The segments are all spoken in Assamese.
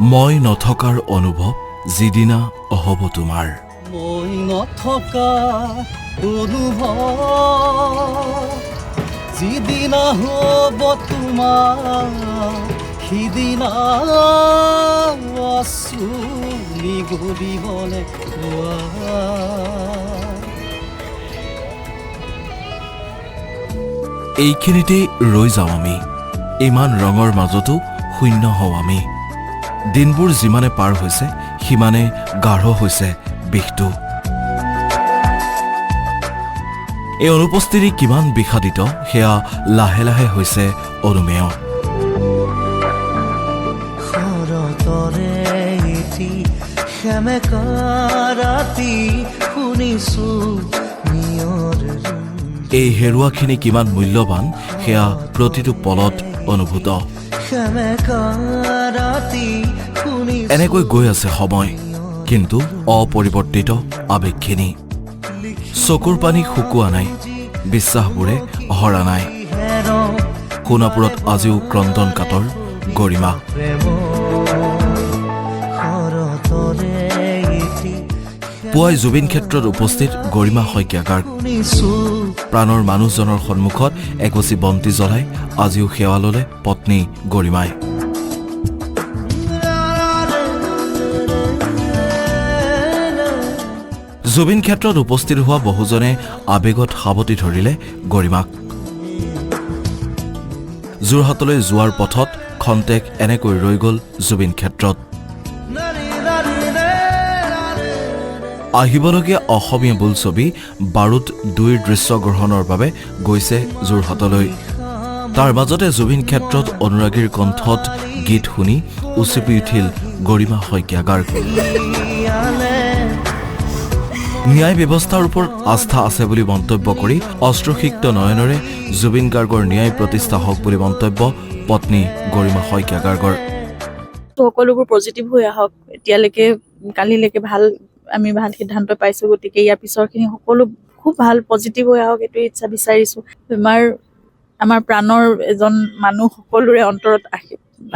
মই নথকাৰ অনুভৱ যিদিনা হ'ব তোমাৰ মই নথকা অনুভৱ যিদিনা হ'ব তোমাৰ সিদিনা আচুলি গলিবলে এইখিনিতেই ৰৈ যাওঁ আমি ইমান ৰঙৰ মাজতো শূন্য হওঁ আমি দিনবোৰ যিমানে পাৰ হৈছে সিমানে গাঢ় হৈছে বিষটো এই অনুপস্থিতি কিমান বিষাদিত সেয়া লাহে লাহে হৈছে অনুমেয় এই হেৰুৱাখিনি কিমান মূল্যৱান সেয়া প্ৰতিটো পলত অনুভূত এনেকৈ গৈ আছে সময় কিন্তু অপৰিৱৰ্তিত আবেগখিনি চকুৰ পানী শুকোৱা নাই বিশ্বাসবোৰে হৰা নাই সোণাপুৰত আজিও ক্ৰন্দন কাতৰ গৰিমা পুৱাই জুবিন ক্ষেত্ৰত উপস্থিত গৰিমা শইকীয়াগাৰ প্ৰাণৰ মানুহজনৰ সন্মুখত এগছি বন্তি জ্বলাই আজিও সেৱা ললে পত্নী গৰিমাই জুবিন ক্ষেত্ৰত উপস্থিত হোৱা বহুজনে আবেগত সাৱটি ধৰিলে গৰিমাক যোৰহাটলৈ যোৱাৰ পথত খন্তেক এনেকৈ ৰৈ গ'ল জুবিন ক্ষেত্ৰত আহিবলগীয়া অসমীয়া বোলছবি বাৰুদ ২ৰ দৃশ্যগ্ৰহণৰ বাবে গৈছে যোৰহাটলৈ তাৰ মাজতে জুবিন ক্ষেত্ৰত অনুৰাগীৰ কণ্ঠত গীত শুনি উচুপি উঠিল গৰিমা শইকীয়াগাৰ ন্যায় ব্যৱস্থাৰ ওপৰত আস্থা আছে বুলি মন্তব্য কৰি অশ্ৰুসিক্ত নয়নেৰে জুবিন গাৰ্গৰ ন্যায় প্ৰতিষ্ঠা হওক বুলি মন্তব্য পত্নী গৰিমা শইকীয়াগাৰ্গৰ সকলোবোৰ পজিটিভ হৈ আহক এতিয়ালৈকে কালিলৈকে আমি ভাল সিদ্ধান্ত পাইছো গতিকে ইয়াৰ পিছৰখিনি সকলো খুব ভাল পজিটিভ হৈ আহক এইটো ইচ্ছা বিচাৰিছো আমাৰ প্ৰাণৰ এজন মানুহ সকলোৰে অন্তৰত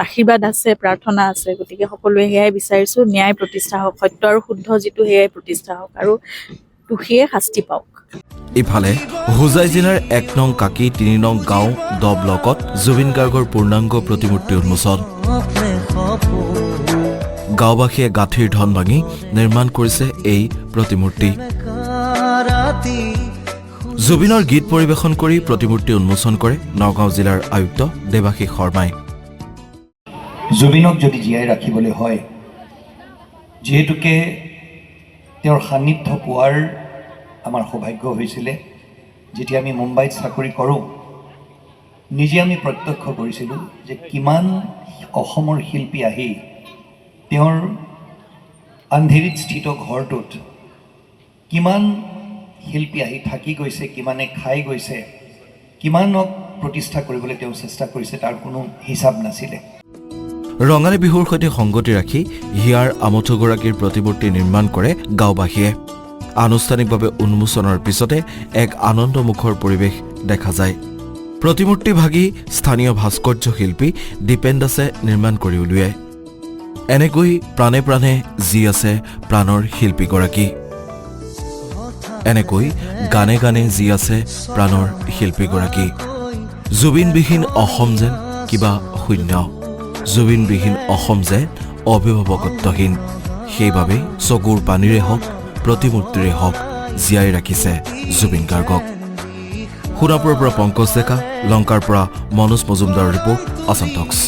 আশীৰ্বাদ আছে প্ৰাৰ্থনা আছে গতিকে সকলোৱে সেয়াই বিচাৰিছো ন্যায় প্ৰতিষ্ঠা হওক সত্য আৰু শুদ্ধ যিটো সেয়াই প্ৰতিষ্ঠা হওক আৰু দোষীয়ে শাস্তি পাওক ইফালে হোজাই জিলাৰ ১ নং কাকি ৩ নং গাঁও ১০ ব্লকত জুবিন গাৰ্গৰ পূৰ্ণাংগ প্ৰতিমূৰ্তি উন্মোচন গাঁওবাসীয়ে গাঁঠিৰ ধন ভাঙি নিৰ্মাণ কৰিছে এই প্ৰতিমূৰ্তি জুবিনৰ গীত পৰিৱেশন কৰি প্ৰতিমূৰ্তি উন্মোচন কৰে নগাঁও জিলাৰ আয়ুক্ত দেৱাশীষ শৰ্মাই জুবিনক যদি জীয়াই ৰাখিবলৈ হয় যিহেতুকে তেওঁৰ সান্নিধ্য পোৱাৰ আমাৰ সৌভাগ্য হৈছিলে যেতিয়া আমি মুম্বাইত চাকৰি কৰোঁ নিজে আমি প্ৰত্যক্ষ কৰিছিলোঁ যে কিমান অসমৰ শিল্পী আহি তেওঁৰ আন্ধেৰিত স্থিত ঘৰটোত কিমান শিল্পী আহি থাকি গৈছে কিমানে খাই গৈছে কিমানক প্ৰতিষ্ঠা কৰিবলৈ তেওঁ চেষ্টা কৰিছে তাৰ কোনো হিচাপ নাছিলে ৰঙালী বিহুৰ সৈতে সংগতি ৰাখি হিয়াৰ আমঠুগৰাকীৰ প্ৰতিমূৰ্তি নিৰ্মাণ কৰে গাঁওবাসীয়ে আনুষ্ঠানিকভাৱে উন্মোচনৰ পিছতে এক আনন্দমুখৰ পৰিৱেশ দেখা যায় প্ৰতিমূৰ্তি ভাগি স্থানীয় ভাস্কৰ্য শিল্পী দীপেন দাসে নিৰ্মাণ কৰি উলিয়ায় এনেকৈ প্ৰাণে প্ৰাণে জি আছে প্ৰাণৰ শিল্পীগৰাকী এনেকৈ গানে গানে জি আছে প্ৰাণৰ শিল্পীগৰাকী জুবিনবিহীন অসম যেন কিবা শূন্য জুবিনবিহীন অসম যে অভিভাৱকত্বহীন সেইবাবে চকুৰ পানীৰে হওক প্ৰতিমূৰ্তিৰে হওক জীয়াই ৰাখিছে জুবিন গাৰ্গক সোণাপুৰৰ পৰা পংকজ ডেকা লংকাৰ পৰা মনোজ মজুমদাৰৰ ৰিপৰ্ট আসাম টক্স